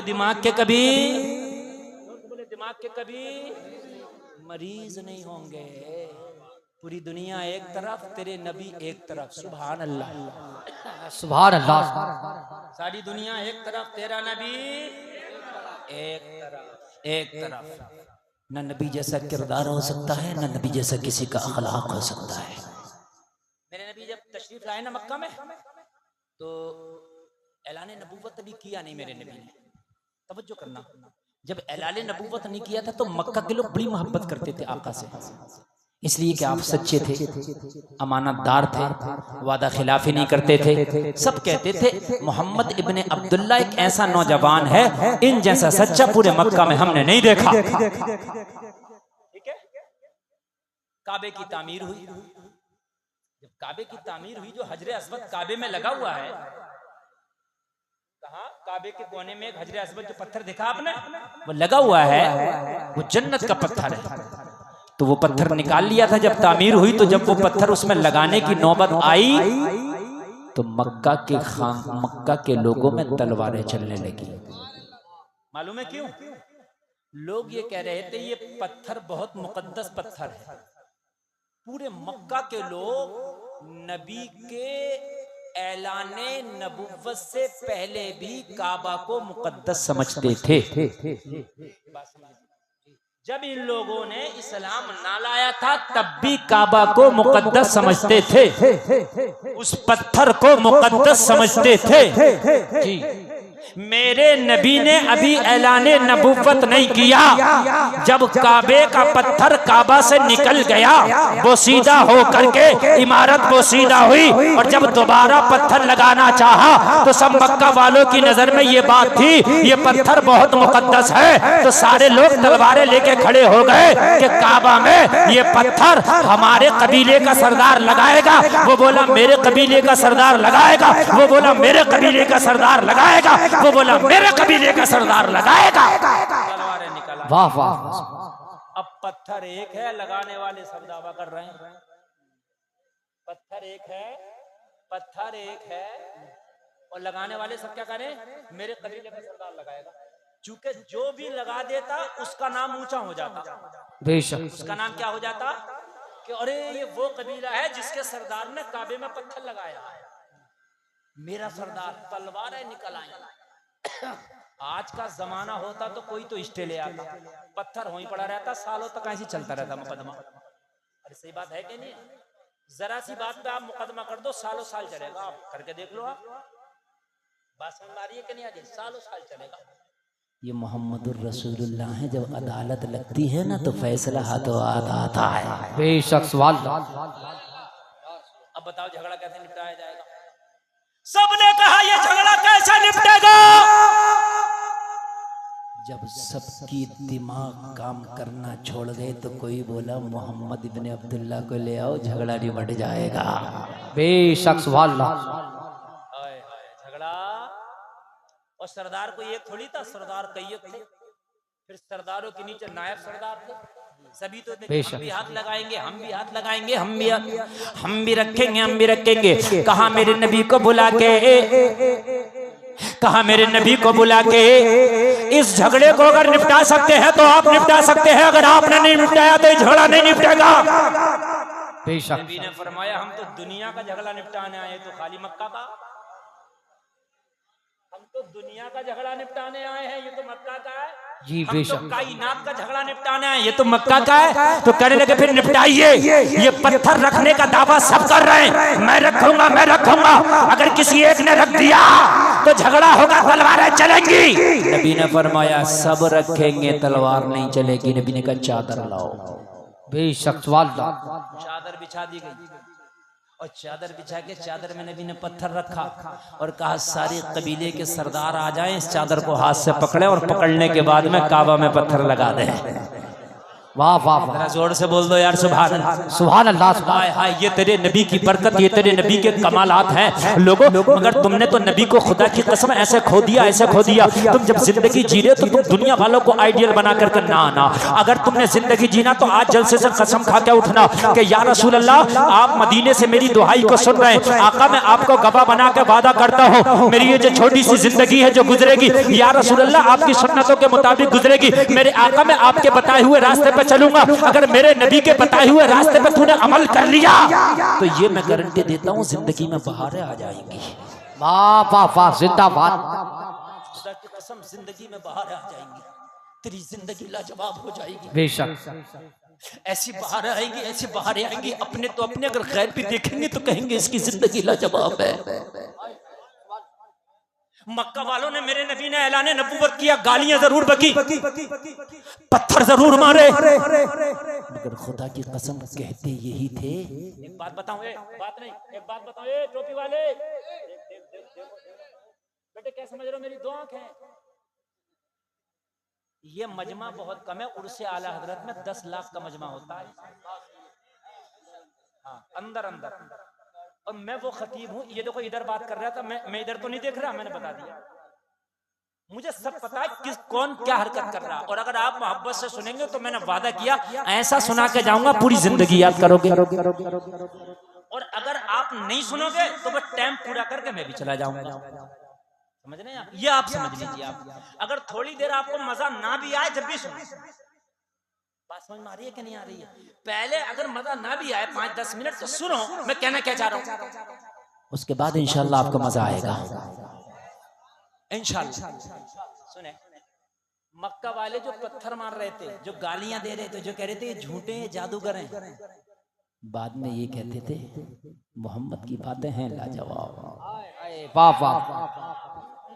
दिमाग के कभी दिमाग के कभी मरीज नहीं होंगे। पूरी दुनिया एक तरफ, तेरे नबी एक तरफ। सुभान अल्लाह, सुभान अल्लाह। सारी दुनिया एक तरफ, तेरा नबी एक तरफ। न नबी जैसा किरदार हो सकता है, न नबी जैसा किसी का अखलाक हो सकता है। मेरे नबी जब तशरीफ लाए ना मक्का में, तो ऐलान नबूवत अभी किया नहीं मेरे नबी ने। तवज्जो करना, जब ऐलान नबूवत नहीं किया था तो मक्का के लोग बड़ी मोहब्बत करते थे आका से, इसलिए कि आप सच्चे थे, अमानतदार थे, वादा खिलाफी नहीं करते थे। सब कहते थे मोहम्मद इब्ने अब्दुल्ला एक ऐसा नौजवान है, इन जैसा सच्चा पूरे मक्का में हमने नहीं देखा। ठीक है। काबे की तामीर हुई। जब काबे की तामीर हुई, जो हजरे अस्वद काबे में लगा हुआ है, कहा काबे के कोने में एक हजरे अस्वद जो पत्थर देखा आपने, वो लगा हुआ है, वो जन्नत का पत्थर है। तो वो पत्थर निकाल लिया था जब तामीर हुई। तो जब वो पत्थर उसमें लगाने की नौबत आई, तो मक्का के लोगों में तलवारें चलने लगी। मालूम है क्यों? लोग ये कह रहे थे ये पत्थर बहुत मुकद्दस पत्थर है। पूरे मक्का के लोग नबी के ऐलाने नबुव्वत से पहले भी काबा को मुकद्दस समझते थे। जब इन लोगों ने इस्लाम ना लाया था तब भी काबा को मुकद्दस समझते थे, उस पत्थर को मुकद्दस समझते थे। जी, मेरे नबी ने अभी ऐलाने नबुव्वत नहीं किया। जब काबे का पत्थर काबा से निकल गया, वो सीधा हो करके इमारत वो सीधा हुई, और जब दोबारा पत्थर लगाना चाहा तो सब मक्का वालों की नजर में ये बात थी ये पत्थर बहुत मुकद्दस है। तो सारे लोग तलवारें लेके खड़े हो गए कि काबा में ये पत्थर हमारे कबीले का सरदार लगाएगा। वो बोला मेरे कबीले का सरदार लगाएगा, वो बोला मेरे कबीले का सरदार लगाएगा, वो बोला मेरे कबीले का सरदार लगाएगा। तलवारें निकाला। वाह वाह। अब पत्थर एक है, लगाने वाले सब दावा कर रहे हैं पत्थर एक है, पत्थर एक है, और लगाने वाले सब क्या करें? मेरे कबीले का सरदार लगाएगा। चूंकि जो भी लगा देता उसका नाम ऊंचा हो जाता, बेशक उसका नाम क्या हो जाता कि अरे ये वो कबीला है जिसके सरदार ने काबे में पत्थर लगाया, मेरा सरदार। तलवारें निकल आई। आज का जमाना होता तो कोई तो स्टे ले आता, पत्थर वहीं पड़ा रहता, सालों तक ऐसे चलता रहता मुकदमा। अरे सही बात है कि नहीं? जरा सी बात पे आप मुकदमा कर दो, सालों साल चलेगा। आप करके देख लो, आप बात समझ आ रही है कि नहीं आ रही? सालों साल चलेगा। ये मोहम्मदुर रसूलुल्लाह है, जब अदालत लगती है ना तो फैसला हाथों हाथ आता है। बेशक सवाल। अब बताओ झगड़ा कैसे निपटाया जाएगा? सबने कहा ये झगड़ा कैसे निपटेगा? जब सबकी दिमाग काम करना छोड़ गए तो कोई बोला मोहम्मद इब्ने अब्दुल्ला को ले आओ, झगड़ा निपट जाएगा। बेशक सवाल। झगड़ा, और सरदार को एक थोड़ी था, सरदार कई थे। फिर सरदारों के नीचे नायब सरदार थे, सभी तो हम भी हाथ लगाएंगे, हम भी हाथ लगाएंगे, हम भी रखेंगे, हम भी रखेंगे। कहा मेरे नबी को बुला के, कहा मेरे नबी को बुला के इस झगड़े को अगर निपटा सकते हैं तो आप निपटा सकते हैं, अगर आपने नहीं निपटाया तो झगड़ा नहीं निपटेगा। नबी ने फरमाया हम तो दुनिया का झगड़ा निपटाने आए, तो खाली मक्का का? हम तो दुनिया का झगड़ा निपटाने आए हैं, ये तो मक्का का है। जी हम तो कायनात का झगड़ा निपटाना है, ये तो मक्का का है। तो कहने लगे फिर निपटाइए। ये पत्थर रखने का दावा सब कर रहे हैं, मैं रखूंगा, मैं रखूंगा। अगर किसी एक ने रख दिया तो झगड़ा होगा, तलवारें चलेंगी। नबी ने फरमाया सब रखेंगे, तलवार नहीं चलेगी। नबी ने कहा चादर लाओ। बेशक सवाल। चादर बिछा दी गई, और चादर बिछा के चादर में नबी ने पत्थर रखा और कहा सारे कबीले के सरदार आ जाएं, इस चादर को हाथ से पकड़े और पकड़ने के बाद में काबा में पत्थर लगा दें। वाह वाह वाह, जरा जोर से बोल दो यार सुभान अल्लाह। सुभान अल्लाह, सुभान हाय हाय, ये तेरे नबी की बरकत, ये तेरे नबी के कमालात हैं लोगों। मगर तुमने तो नबी को खुदा की कसम ऐसे खो दिया, ऐसे खो दिया। तुम जब जिंदगी जी रहे हो तो तुम दुनिया वालों को आइडियल बना करके ना आना। अगर तुमने जिंदगी जीना तो आज जलसे से कसम खा के उठना कि या रसूल अल्लाह, आप मदीने से मेरी दुहाई को सुन रहे हैं। आका, मैं आपको गवाह बना के वादा करता हूँ, मेरी ये जो छोटी सी जिंदगी है जो गुजरेगी, या रसूल अल्लाह आपकी सुन्नतों के मुताबिक गुजरेगी। मेरे आका, मैं आपके बताए हुए रास्ते पर चलूंगा। अगर मेरे नबी के बताए हुए रास्ते पे तूने अमल कर लिया तो ये मैं गारंटी देता हूँ जिंदगी में बहारें आ जाएंगी। वाह वाह वाह, जिंदाबाद। खुदा की कसम, जिंदगी में बहारें आ जाएंगी, तेरी जिंदगी लाजवाब हो जाएगी। बेशक ऐसी बहारें आएंगी, ऐसी बहारें आएंगी, अपने तो अपने अगर गैर भी देखेंगे तो कहेंगे इसकी जिंदगी लाजवाब है। मक्का वालों ने, मेरे नबी ने ऐलाने नबूवत किया, गालियां जरूर बकी, पत्थर जरूर मारे, मगर खुदा की कसम कहते यही थे। एक बात बताऊं, बात नहीं, एक बात बताओ, टोपी वाले, बेटे क्या समझ रहे हो, मेरी दो आंख हैं। ये मजमा बहुत कम है, उर्से आला हजरत में 10 लाख का मजमा होता है। हाँ, अंदर अंदर। और मैं वो खतीब हूँ, ये देखो इधर बात कर रहा था, मैं इधर तो नहीं देख रहा, मैंने बता दिया। मुझे सब पता है किस कौन क्या हरकत कर रहा है। और अगर आप मोहब्बत से सुनेंगे तो मैंने वादा किया ऐसा सुना के जाऊंगा पूरी जिंदगी याद करोगे। और अगर आप नहीं सुनोगे तो बस टाइम पूरा करके मैं भी चला जाऊंगा। समझ रहे हैं? ये आप समझ लीजिए। आप अगर थोड़ी देर आपको मजा ना भी आए जब भी सुनो। बात समझ में आ रही है कि नहीं आ रही है? पहले अगर मजा ना भी आए 5-10 मिनट तो सुनो मैं कहना क्या चाह रहा हूँ, उसके बाद इंशाल्लाह आपको मजा आएगा इंशाल्लाह। सुने, मक्का वाले जो पत्थर मार रहे थे, जो गालियां दे रहे थे, जो कह रहे थे झूठे जादूगर हैं, बाद में ये कहते थे मोहम्मद की बातें हैं लाजवाब। वाह वाह,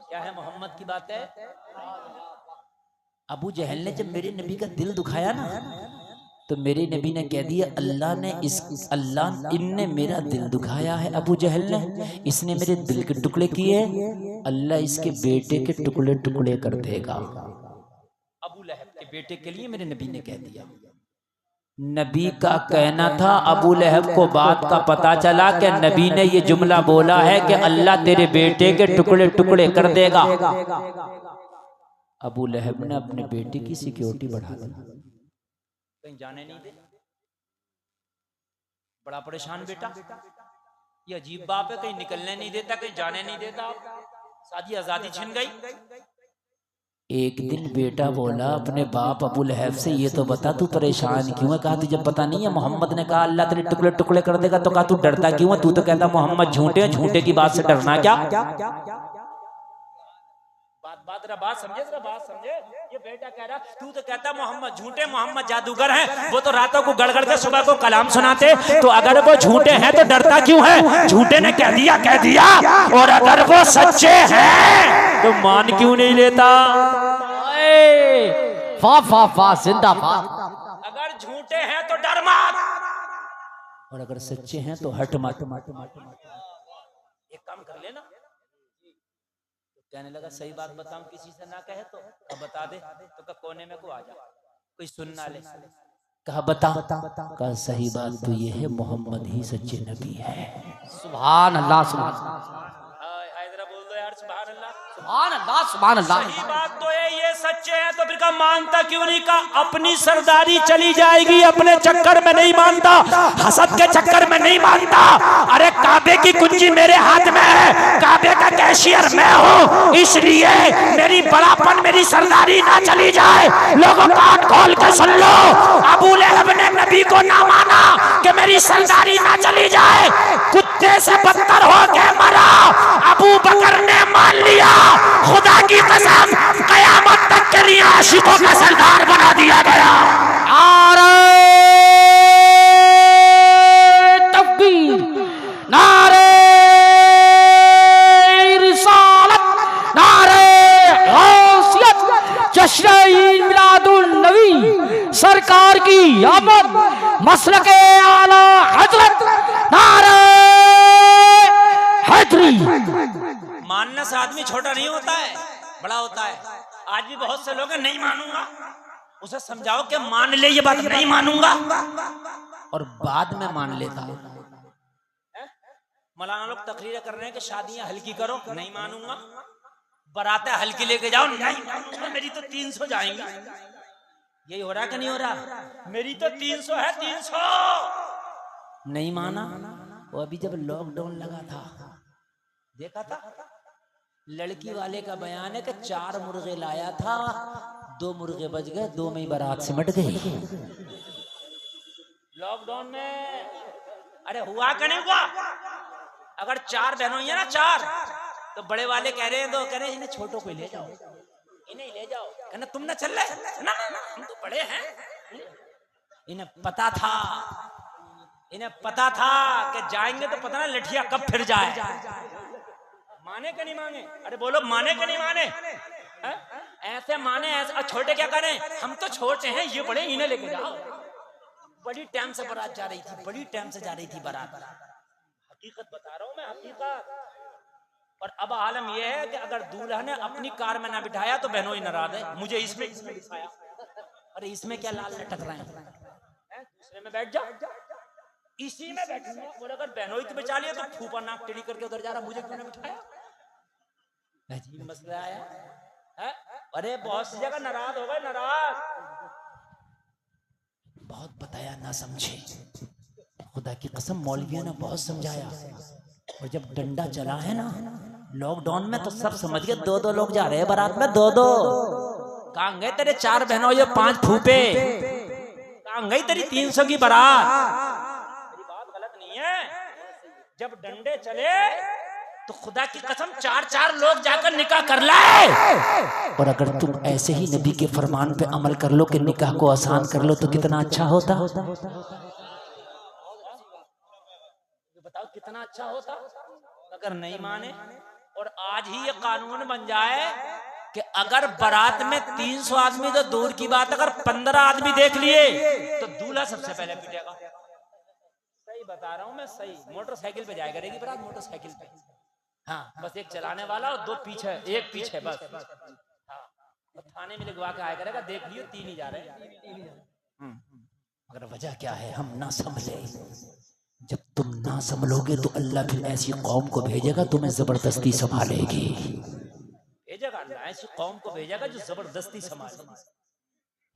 क्या है मोहम्मद की बातें? अबू जहल ने जब मेरे नबी का दिल दुखाया ना, तो मेरे नबी ने कह दिया अल्लाह इनने मेरा दिल दुखाया है। अबू जहल ने, इसने मेरे दिल के टुकड़े किए, अल्लाह इसके बेटे के टुकड़े टुकड़े कर देगा। अबू लहब के बेटे के लिए मेरे नबी ने कह दिया। नबी का कहना था, अबू लहब को बात का पता चला कि नबी ने ये जुमला बोला है कि अल्लाह तेरे बेटे के टुकड़े टुकड़े कर देगा। अबू लहब ने अपने बेटे की सिक्योरिटी बढ़ा दी, कहीं जाने नहीं दे। बड़ा परेशान बेटा, ये अजीब बाप है, कहीं निकलने नहीं देता, कहीं जाने नहीं देता, सारी आजादी छिन गई। एक दिन बेटा बोला अपने बाप अबू लहब से, ये तो बता तू परेशान क्यों है? कहा तुझे पता नहीं है मोहम्मद ने कहा अल्लाह तेरे टुकड़े टुकड़े कर देगा, तो कहा तू डरता क्यों है? तू तो कहता मोहम्मद झूठे हैं, झूठे की बात से डरना क्या? बात समझे। ये बेटा कह रहा तू तो कहता मोहम्मद झूठे, मोहम्मद जादूगर हैं, वो तो रातों को गड़गड़ के सुबह को कलाम सुनाते, तो अगर वो झूठे हैं तो डरता क्यों है? झूठे ने कह दिया, और अगर वो सच्चे हैं तो मान क्यों नहीं लेता? वाह वाह वाह, जिंदाबाद। अगर झूठे हैं तो डर मत, और अगर सच्चे हैं तो हट मत। एक काम कर लेना, कहने लगा सही बात बताऊं किसी से ना कहे तो अब बता दे, तो कोने में को आ जा, कोई सुन ना ले। कहा बता, कहा सही बात तो ये है मोहम्मद ही सच्चे नबी है। सुभान अल्लाह, सुभान बोल दो यार सुभान अल्लाह, सुभान अल्लाह, सुभान अल्लाह। सही बात तो है, ये सच्चे हैं तो फिर का मानता क्यों नहीं? का अपनी सरदारी चली जाएगी, अपने चक्कर में नहीं मानता, हसद के चक्कर में नहीं मानता। अरे काबे की कुंजी मेरे हाथ में है, काबे का कैशियर मैं हूँ, इसलिए मेरी बड़ापन, मेरी सरदारी ना चली जाए। लोगों कान खोल के सुन लो, अबू लहब ने नबी को ना माना कि मेरी सरदारी ना चली जाए, कुत्ते से बदतर हो के मरा। अबू बकर ने मान लिया, खुदा की कसम कयामत तक के लिए आशिकों का सरदार बना दिया गया। नारे तकबीर, नारे रिसालत, नारे गौसियत, जश्न मिलादुन नबी सरकार की आमद, मसलके आला हजरत, नारे हैदरी। मानने से आदमी छोटा नहीं होता है, बड़ा होता है। आज भी बहुत से लोग नहीं मानूंगा, उसे समझाओ कि मान ले ये बात, नहीं मानूंगा, और बाद में मान लेता। मौलाना लोग तकरीरें कर रहे हैं कि शादियां हल्की करो, नहीं मानूंगा, बारातें हल्की लेके जाओ, नहीं मानूंगा, मेरी तो 300 जाएंगी। यही हो रहा कि नहीं हो रहा? मेरी तो 300 है, 300 नहीं माना। वो अभी जब लॉकडाउन लगा था देखा था, लड़की वाले का बयान है कि 4 मुर्गे लाया था, 2 मुर्गे बच गए, 2 में ही बारात सिमट गई लॉकडाउन में। अरे हुआ कि नहीं हुआ? अगर 4 बहनों है ना 4, तो बड़े वाले कह रहे हैं, तो कह रहे हैं इन्हें छोटों को ले जाओ, इन्हें ले जाओ। कहना तुम ना चल रहे, ना ना ना हम तो बड़े हैं। इन्हें पता था, इन्हें पता था कि जाएंगे तो पता ना लठिया कब फिर जाए। माने कि नहीं माने? अरे बोलो, माने कि नहीं माने? ऐसे माने, ऐसे छोटे क्या करें? हम तो छोटे हैं, ये बड़े, इन्हें लेके जाओ। बड़ी टाइम से बारात जा रही थी, बड़ी टाइम से जा रही थी बारात। हकीकत बता रहा हूं मैं, हकीकत। और अब आलम यह है कि अगर दूल्हा ने अपनी कार में ना बिठाया तो बहनों ही नाराज है, मुझे इसमें बिठाया। अरे इसमें क्या लाल लटक रहे हैं? दूसरे में बैठ जाओ, इसी में बैठूंगा। और अगर बहनों ही बिछा लिया तो फूफा नाक टेढ़ी करके उधर जा रहा, मुझे क्यों ना बिठाया? मसला आया है? अरे बहुत सी जगह नाराज हो गए, नाराज। बहुत बताया ना समझे, खुदा की कसम मौलवियों ने बहुत समझाया। और जब डंडा चला है ना लॉकडाउन में, तो सब समझ गए 2-2 लोग जा रहे हैं बारात में, 2-2। कहाँ गए तेरे 4 बहनों, ये 5 फूफे? कहाँ गई तेरी 300 की बारात? मेरी बात गलत नहीं है। जब डंडे चले तो खुदा की कसम 4-4 लोग जाकर निकाह कर लाए। और अगर तुम ऐसे ही नबी के फरमान पे अमल कर लो कि निकाह को आसान कर लो, तो कितना अच्छा होता। बताओ कितना अच्छा होता। अगर नहीं माने, और आज ही ये कानून बन जाए कि अगर बारात में 300 आदमी तो दूर की बात, अगर 15 आदमी देख लिए तो दूल्हा सबसे पहले पिटेगा। सही बता रहा हूं मैं, सही। मोटरसाइकिल पे जाया करेगी बारात, मोटरसाइकिल पे। हाँ, बस एक चलाने वाला और 2 पीछे, एक पीछे बस। हाँ, तो थाने में लिखवा के आया करेगा, देख लियो 3 ही जा रहे हैं। मगर वजह क्या है हम ना समझे। जब तुम ना संभलोगे तो अल्लाह फिर ऐसी कौम को भेजेगा तुम्हें जबरदस्ती संभालेगी। भेजेगा अल्लाह ऐसी कौम को भेजेगा जो जबरदस्ती संभालेगी।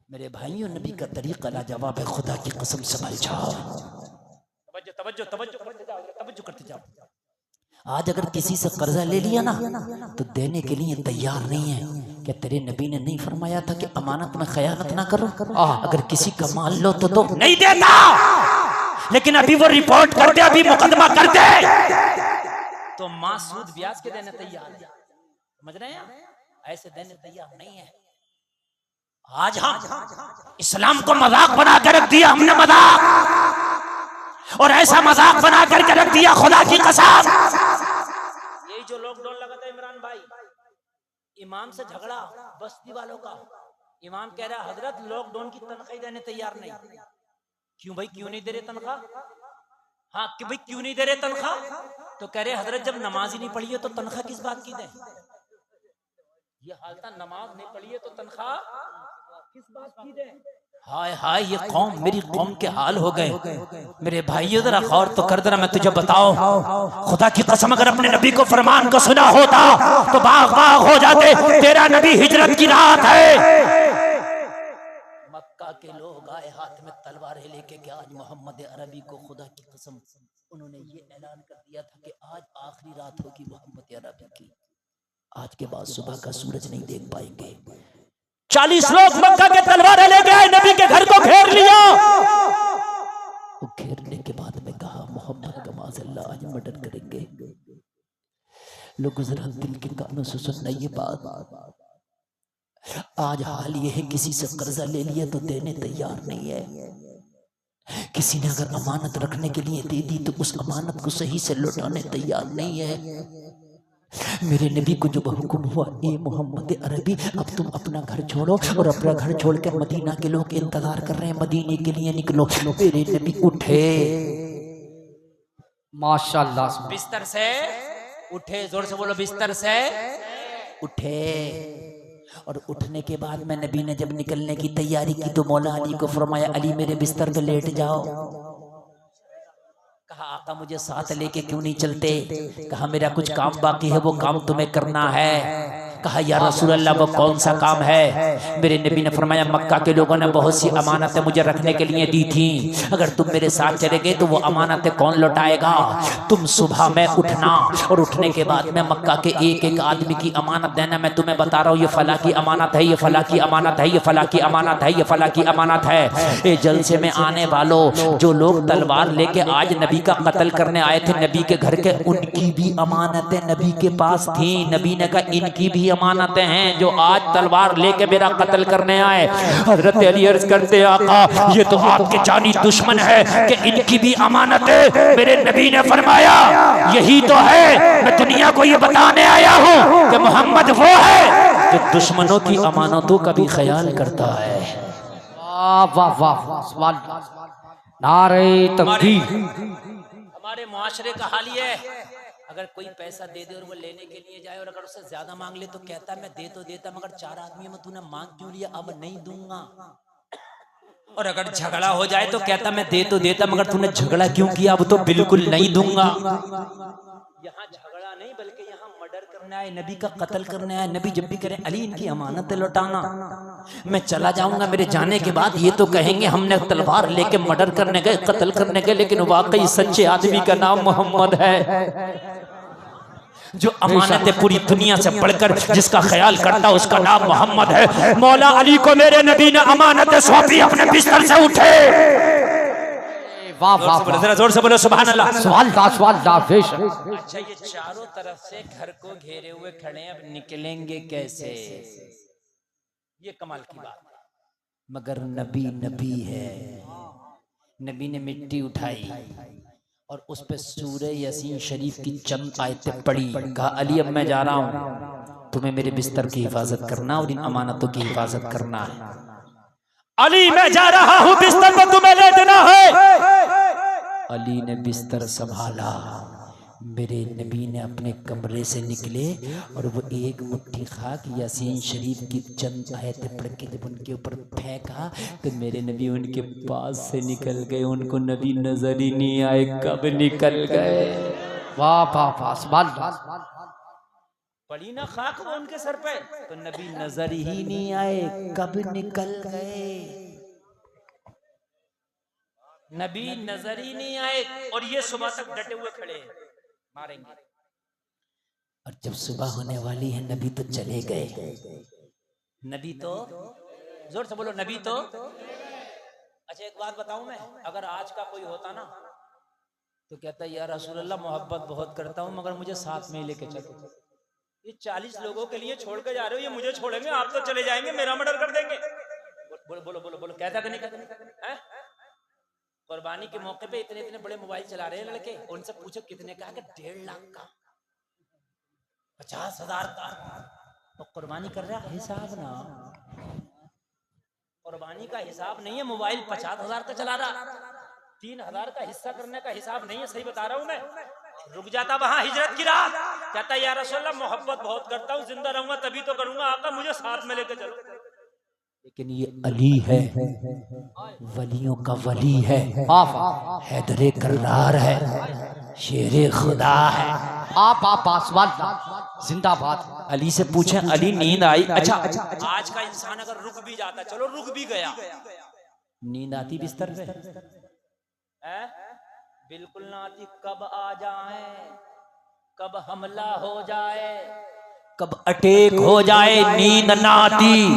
मेरे भाइयों, नबी का तरीका लाजवाब है, खुदा की कसम समझ जाओ। तवज्जो तवज्जो तवज्जो तवज्जो करते जाओ। आज अगर किसी से कर्जा ले लिया ना तो देने के लिए तैयार नहीं है। क्या तेरे नबी ने नहीं फरमाया था कि अमानत में खयानत ना करो? अगर किसी का मान लो तो दो। नहीं देता, लेकिन अभी वो रिपोर्ट कर दे, अभी मुकदमा कर दे, तो मां सूद ब्याज के देने तैयार है। समझ रहे हैं? ऐसे देने तैयार नहीं है। आज हम इस्लाम को मजाक बना कर रख दिया हमने, मजाक, और ऐसा मजाक बना करके रख दिया खुदा की कसम। यही जो लॉकडाउन लगा था इमरान भाई, इमाम से झगड़ा बस्ती वालों का। इमाम कह रहा हजरत लॉकडाउन की तनख्वाह देने तैयार नहीं। क्यों भाई, क्यों नहीं दे रहे तनख्वाह? हाँ कि भाई क्यों नहीं दे रहे तनख्वाह? तो कह रहे हजरत जब नमाज ही नहीं पढ़ी है तो तनख्वाह किस बात की दे? ये हाल था, नमाज नहीं पढ़ी है तो तनख्वाह किस बात की दे? हाय हाय, ये कौम, मेरी कौम के हाल हो गए। मेरे भाइयों जरा गौर तो कर देना, मैं तुझे बताओ खुदा की कसम, अगर अपने नबी को फरमान को सुना होता तो बाग बाग हो जाते। तेरा नबी हिजरत की रात है, मक्का के लोग आए हाथ में तलवारें लेके कि आज मोहम्मद अरबी को, खुदा की कसम उन्होंने ये ऐलान कर दिया था कि आज आखिरी रात होगी मोहम्मद अरबी की, आज के बाद सुबह का सूरज नहीं देख पाएंगे। 40 लोग मक्का के तलवारें ले गए, नबी के घर को घेर लिया। वो घेरने के बाद में कहा मोहम्मद का माज़अल्लाह आज मर्डर करेंगे। लोग जरा दिल के कानों से सुनना ये बात। आज हाल ये है, किसी से कर्जा ले लिया तो देने तैयार नहीं है। किसी ने अगर अमानत रखने के लिए दे दी तो उस अमानत को सही से लौटाने तैयार नहीं है। मेरे नबी को जब हुक्म हुआ, ए मोहम्मद अरबी अब तुम अपना घर छोड़ो, और अपना घर छोड़कर मदीना के लोग इंतजार कर रहे हैं, मदीने के लिए निकलो। मेरे नबी उठे, माशाल्लाह, बिस्तर से उठे, जोर से बोलो बिस्तर से उठे, और उठने के बाद में नबी ने जब निकलने की तैयारी की तो मौला अली को फरमाया, अली मेरे बिस्तर पे लेट जाओ। कहा आका मुझे साथ लेके क्यों नहीं चलते? कहा मेरा कुछ काम बाकी है, वो काम तुम्हें करना है। कहा या रसूल अल्लाह वो कौन सा काम है? मेरे नबी ने फरमाया, मक्का के लोगों ने बहुत सी अमानतें मुझे रखने के लिए दी थी, अगर तुम मेरे साथ चले गए तो वो अमानतें कौन लौटाएगा? तुम सुबह में उठना और उठने के बाद में मक्का के एक एक आदमी की अमानत देना। मैं तुम्हें बता रहा हूँ, ये फला की अमानत है, ये फला की अमानत है, ये फला की अमानत है, ये फला की अमानत है। ये जलसे में आने वालों, जो लोग तलवार लेके आज नबी का कत्ल करने आए थे नबी के घर के, उनकी भी अमानतें नबी के पास थी। नबी ने कहा इनकी भी अमानतें हैं जो आज तलवार लेके मेरा कत्ल करने आए। हजरत अली अर्ज करते आका ये तो आपके जानी दुश्मन है कि इनकी भी अमानतें। मेरे नबी ने फरमाया यही तो है, मैं दुनिया को ये बताने आया हूँ कि मोहम्मद वो है जो दुश्मनों की अमानतों का भी ख्याल करता है। वाह वाह वाह, नारे तकबीर। हमारे मुआशरे का हाल ये है, अगर कोई पैसा दे दे और वो लेने के लिए जाए और अगर उससे ज्यादा मांग ले तो कहता है मैं दे तो देता मगर 4 आदमियों में तूने मांग क्यों लिया, अब नहीं दूंगा। और अगर झगड़ा हो जाए तो कहता मैं दे तो देता मगर तूने झगड़ा क्यों किया, अब तो बिल्कुल नहीं दूंगा। यहाँ झगड़ा नहीं बल्कि यहाँ मर्डर करने आए, नबी का कत्ल करने आए। नबी जब भी करें अली इनकी अमानत लौटाना, मैं चला जाऊंगा, मेरे जाने के बाद ये तो कहेंगे हमने तलवार लेके मर्डर करने गए, कत्ल करने गए, लेकिन वाकई सच्चे आदमी का नाम मोहम्मद है। जो अमानतें पूरी दुनिया से बढ़कर जिसका ख्याल करता उसका नाम मोहम्मद है। मौला अली को मेरे नबी ने अमानतें सौंपी, अपने बिस्तर से उठे। वाह वाह, जरा जोर से बोलो सुभान अल्लाह। अच्छा ये चारों तरफ से घर को घेरे हुए खड़े हैं, अब निकलेंगे कैसे? ये कमाल की बात है। मगर नबी नबी है। नबी ने मिट्टी उठाई और उस पे सूरह यासीन शरीफ की चंद आयतें पढ़ी। कहा अली अब मैं जा रहा हूं, तुम्हें मेरे बिस्तर की हिफाजत करना और इन अमानतों की हिफाजत करना है। अली मैं जा रहा हूं, बिस्तर पर तुम्हें लेटना है। अली ने बिस्तर संभाला। मेरे नबी ने अपने कमरे से निकले और वो एक मुट्ठी खाक यासीन शरीफ की चंद आयतें पढ़ के जब उनके ऊपर फेंका तो मेरे नबी उनके पास से निकल गए। उनको नबी नजर ही नहीं आए कब निकल गए। वाह वाह वाह, पड़ी ना खाक वो उनके सर पे तो नबी नजर ही नहीं आए कब निकल गए। नबी नजर ही नहीं आए और ये सुबह तक डटे हुए खड़े हैं, मारेंगे। और जब सुबह होने वाली है नबी तो चले गए। नबी तो जोर से बोलो नबी तो। अच्छा एक बात बताऊं मैं, अगर आज का कोई होता ना तो कहता है यार रसूल अल्लाह मोहब्बत बहुत करता हूं मगर मुझे साथ में ही लेके चलो। ये 40 लोगों के लिए छोड़ के जा रहे हो, ये मुझे छोड़ेंगे, आप तो चले जाएंगे, मेरा मर्डर कर देंगे। बोलो बोलो बोलो बोलो, कहता कि नहीं कहता? कुर्बानी के मौके पे इतने इतने बड़े मोबाइल चला रहे हैं लड़के, उनसे पूछो कितने का? 1.5 लाख का, 50,000 का। तो कुर्बानी कर रहा है हिसाब ना, कुर्बानी का हिसाब नहीं है। मोबाइल 50,000 का चला रहा, 3,000 का हिस्सा करने का हिसाब नहीं है। सही बता रहा हूं मैं। रुक जाता वहां हिजरत की रात, कहता या रसूल अल्लाह मोहब्बत बहुत करता हूँ, जिंदा रहूंगा तभी तो करूंगा, आका मुझे साथ में लेके चलो। लेकिन ये अली है, वलियों का वली है, हैदरे कर्रार है, शेरे खुदा है। आप पासवान जिंदाबाद। अली से पूछे अली नींद आई? अच्छा आज का इंसान अगर रुक भी जाता, चलो रुक भी गया, नींद आती बिस्तर पे? बिल्कुल ना आती। कब आ जाए, कब हमला हो जाए, कब अटैक हो जाए, नींद ना आती।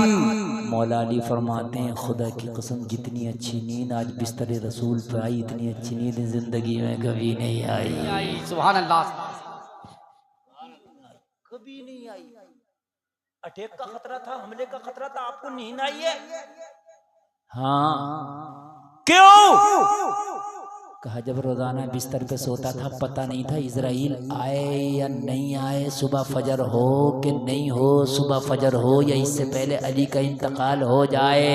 मौला अली फरमाते हैं खुदा की कसम जितनी अच्छी नींद आज बिस्तर रसूल पे आई इतनी अच्छी नींद जिंदगी में कभी नहीं आई। सुभान अल्लाह, कभी नहीं आई। अटैक का खतरा था, हमले का खतरा था, आपको नींद आई है? हाँ। क्यों? कहा जब रोज़ाना बिस्तर पे सोता था पता नहीं था इजराइल आए या नहीं आए, सुबह फजर हो कि नहीं हो, सुबह फजर हो या इससे पहले अली का इंतकाल हो जाए।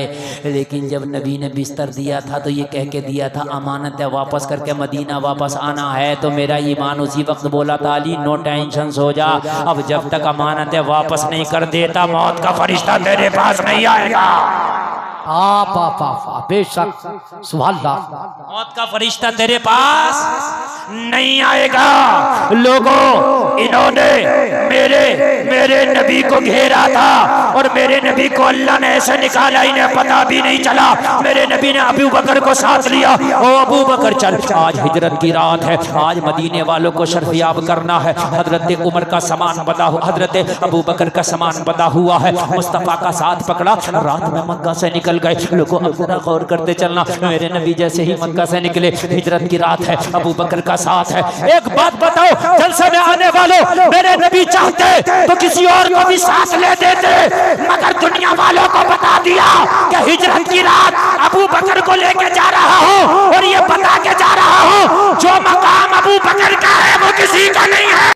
लेकिन जब नबी ने बिस्तर दिया था तो ये कह के दिया था अमानत है वापस करके मदीना वापस आना है। तो मेरा ईमान उसी वक्त बोला था अली नो टेंशन सो जा, अब जब तक अमानत है वापस नहीं कर देता मौत का फरिश्ता तेरे पास नहीं आएगा। बेशक सुभान अल्लाह, मौत का फरिश्ता तेरे पास नहीं आएगा। लोगों इन्होंने मेरे नबी को घेरा था और मेरे नबी को अल्लाह ने ऐसे निकाला इन्हें पता भी नहीं चला। मेरे नबी ने अबू बकर को साथ लिया, ओ अबू बकर चल, आज हिजरत की रात है, आज मदीने वालों को शर्फियाब करना है। हजरत उमर का सामान बदा हुआ, हजरत अबू बकर का सामान बदा हुआ है, मुस्तफा का साथ पकड़ा, रात में मक्का से निकल गए। लोगों अब जरा गौर करते चलना, मेरे नबी जैसे ही मक्का से निकले, हिजरत की रात है, अबू बकर का साथ है। एक बात बताओ, जलसे में आने वालों, मेरे नबी चाहते तो किसी और को भी साथ ले देते, मगर दुनिया वालों को बता दिया कि हिजरत की रात अबू बकर को लेके जा रहा हूँ और ये बता के जा रहा हूँ जो मकाम अबू बकर का है वो किसी का नहीं है।